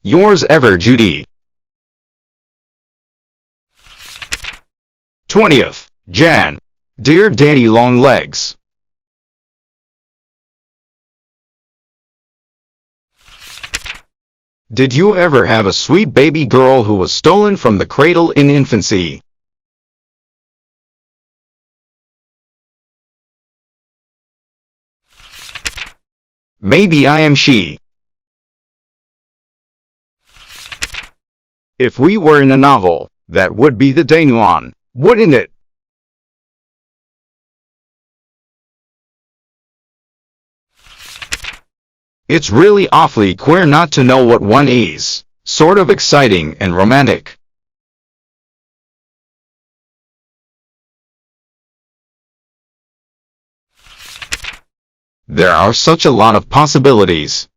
Yours ever, Judy. 20th Jan. Dear Daddy Longlegs. Did you ever have a sweet baby girl who was stolen from the cradle in infancy? Maybe I am she. If we were in a novel, that would be the denouement, wouldn't it? It's really awfully queer not to know what one is. Sort of exciting and romantic. There are such a lot of possibilities.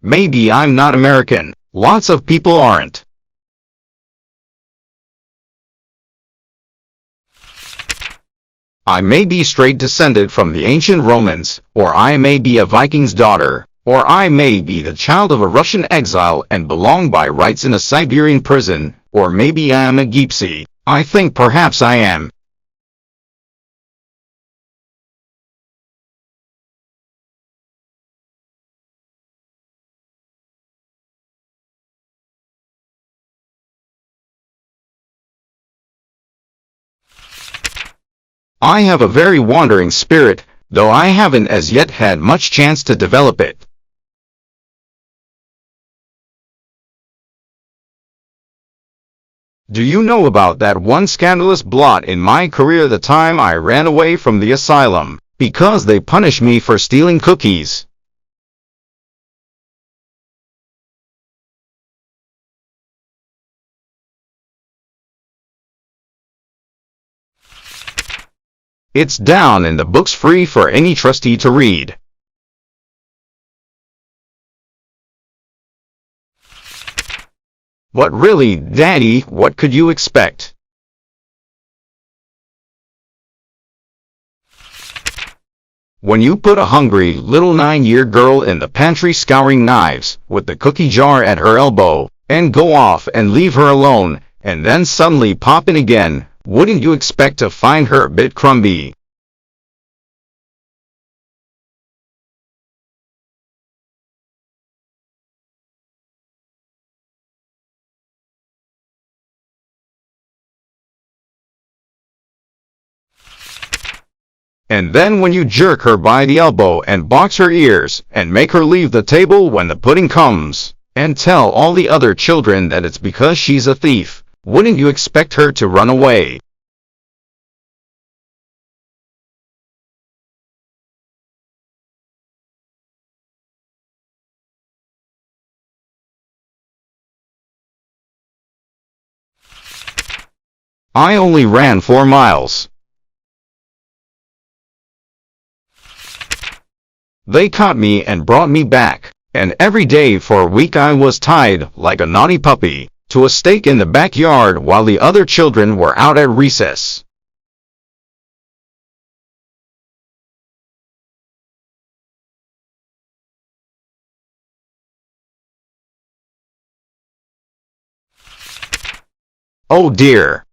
Maybe I'm not American. Lots of people aren't. I may be straight descended from the ancient Romans, or I may be a Viking's daughter, or I may be the child of a Russian exile and belong by rights in a Siberian prison, or maybe I am a gypsy. I think perhaps I am. I have a very wandering spirit, though I haven't as yet had much chance to develop it. Do you know about that one scandalous blot in my career, the time I ran away from the asylum, because they punished me for stealing cookies? It's down in the books, free for any trustee to read. But really, Daddy, what could you expect? When you put a hungry little 9-year girl in the pantry scouring knives, with the cookie jar at her elbow, and go off and leave her alone, and then suddenly pop in again, wouldn't you expect to find her a bit crumby? And then when you jerk her by the elbow and box her ears, and make her leave the table when the pudding comes, and tell all the other children that it's because she's a thief, wouldn't you expect her to run away? I only ran 4 miles. They caught me and brought me back, and every day for a week I was tied, like a naughty puppy, to a stake in the backyard while the other children were out at recess. Oh dear!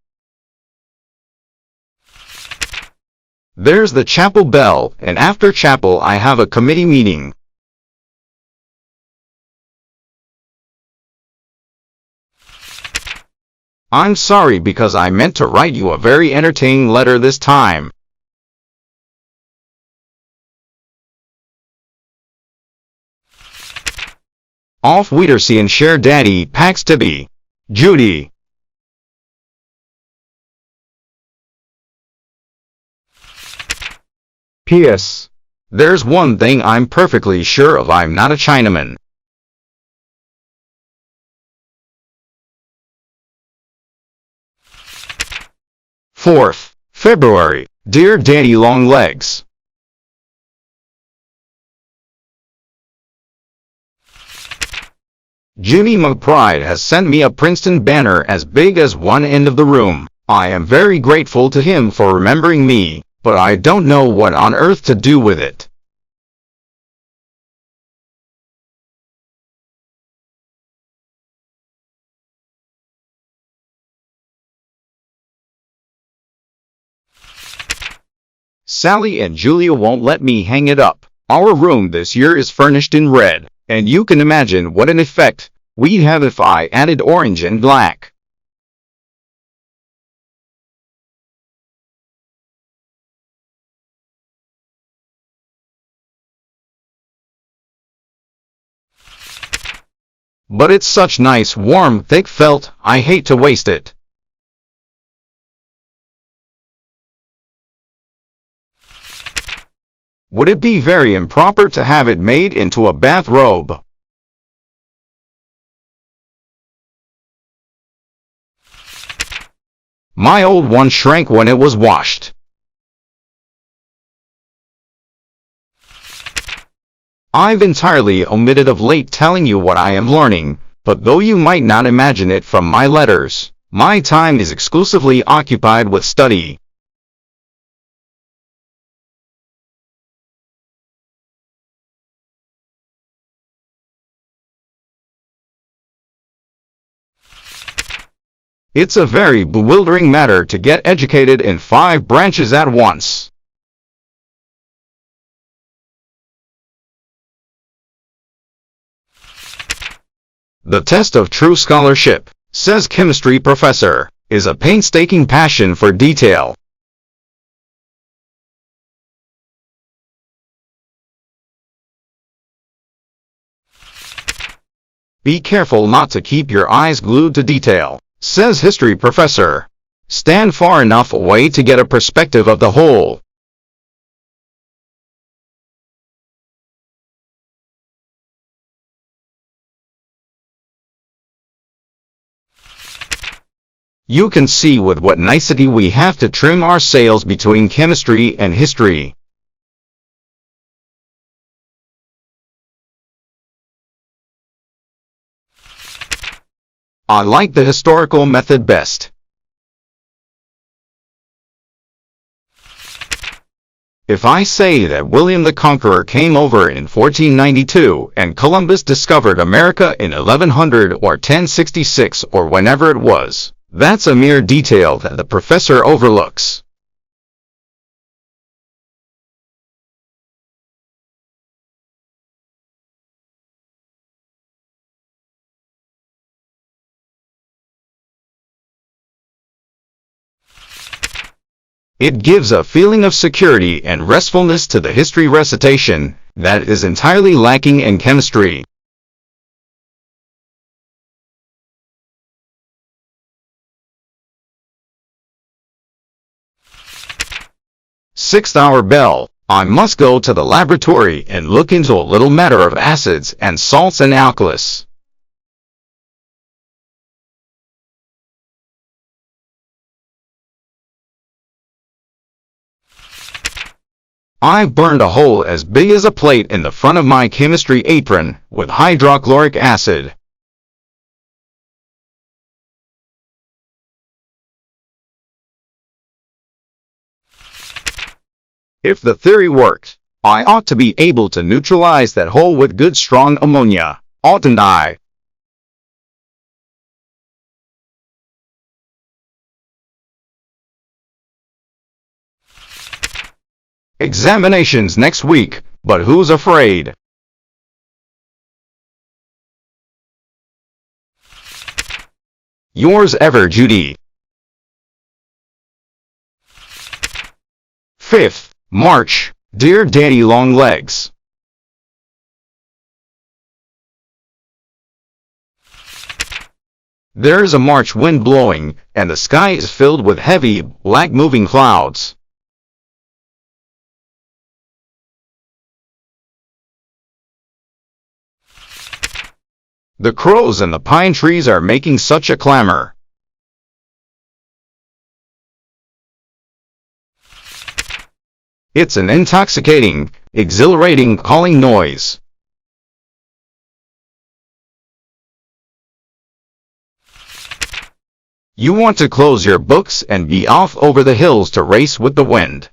There's the chapel bell, and after chapel I have a committee meeting. I'm sorry, because I meant to write you a very entertaining letter this time. Auf Wiedersehen, cher Daddy, Pax Tibi. Judy. P.S. There's one thing I'm perfectly sure of, I'm not a Chinaman. Fourth February. Dear Daddy Longlegs. Jimmy McBride has sent me a Princeton banner as big as one end of the room. I am very grateful to him for remembering me, but I don't know what on earth to do with it. Sally and Julia won't let me hang it up. Our room this year is furnished in red, and you can imagine what an effect we'd have if I added orange and black. But it's such nice, warm, thick felt, I hate to waste it. Would it be very improper to have it made into a bathrobe? My old one shrank when it was washed. I've entirely omitted of late telling you what I am learning, but though you might not imagine it from my letters, my time is exclusively occupied with study. It's a very bewildering matter to get educated in 5 branches at once. The test of true scholarship, says chemistry professor, is a painstaking passion for detail. Be careful not to keep your eyes glued to detail, says history professor. Stand far enough away to get a perspective of the whole. You can see with what nicety we have to trim our sails between chemistry and history. I like the historical method best. If I say that William the Conqueror came over in 1492 and Columbus discovered America in 1100 or 1066 or whenever it was, that's a mere detail that the professor overlooks. It gives a feeling of security and restfulness to the history recitation that is entirely lacking in chemistry. Sixth-hour bell. I must go to the laboratory and look into a little matter of acids and salts and alkalis. I've burned a hole as big as a plate in the front of my chemistry apron with hydrochloric acid. If the theory worked, I ought to be able to neutralize that hole with good strong ammonia, oughtn't I? Examinations next week, but who's afraid? Yours ever, Judy. 5th March. Dear Daddy Longlegs. There's a March wind blowing, and the sky is filled with heavy, black moving clouds. The crows and the pine trees are making such a clamor. It's an intoxicating, exhilarating calling noise. You want to close your books and be off over the hills to race with the wind.